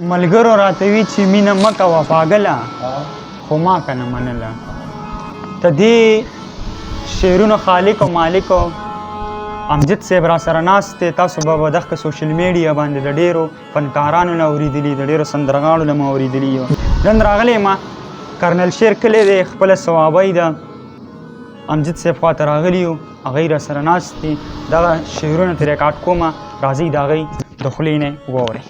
ملګرو راته وی چې مینه مه کوه پاګله خو ما که نه منله. د دې شعرونو خالق او مالک امجد صاحب را سره ناست دی. تاسو به دغه سوشل میډیا باندې د ډېرو فنکارانو نه اورېدلي، د ډېرو سندرغاړو نه مو اورېدلي یو. نن راغلی یم کرنل شیر کلی دی، خپله صوابۍ ده، امجد صاحب خواته راغلي یو، هغوی را سره ناست دي. دغه شعرونه ترې ریکارډ کومه، راځئ د هغوی د خولې نه واورئ.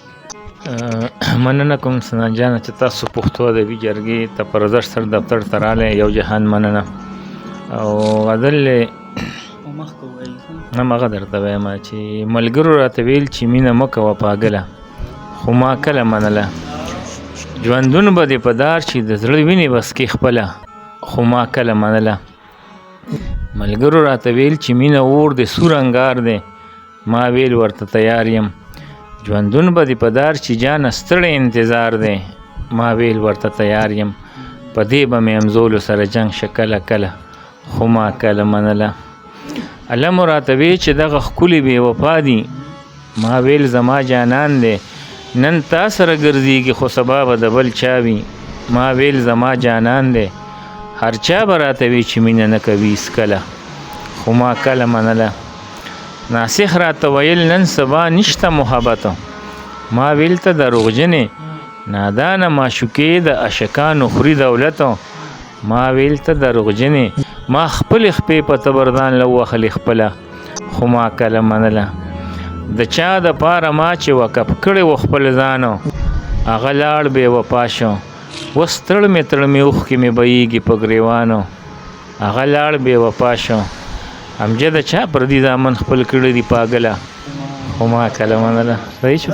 مننه کوم سنان جانه چې تاسو پښتو ادبي جرګې ته په رضا سر دفتر ته راغلی. یو جهان مننه. او غزل همغه درته وایم چې ملګرو راته ویل چې مینه مه کوه پاګله خو ما کله منله. ژوندون به دې په دار چې د زړه وینې بس کې خپله خو ما کله منله. ملګرو راته ویل چې مینه اور دی سور انګار دی، ما ویل ورته تیار یم. ژوندون به دې په دار چې جانه ستړی انتظار دی، ما ویل ورته تیار یم. په دې به مې همزولو سره جنګ شه کله کله خو ما کله منله. الله مو راته وی چې دغه ښکلي بې وفا دي، ما ویل زما جانان دی. نن تا سره ګرځېږي خو سبا به د بل چا وي، ما ویل زما جانان دی. هر چا به راته وی چې مینه نه کوي هېڅکله خو ما کله منله. ناسخ راته ویل نن سبا نشته محبت، ما ویل ته دروغجنې نادانه معشوقې د عاشقانو خوري دولت، ما ویل ته دروغجنې ما خپلې خپې په تبردان له ووهلې خپله خو ما کله منله. د چا دپاره ما چې وقف کړی و خپل ځان، هغه لاړ بې وفا شو. اوس تړمې تړمې اوښکې مې بهیږي په ګریوانو، هغه لاړ بې وفا شو. امجده چا پردي دامن خپل کړی دي پاګله خو ما کله منله. صحیح شو.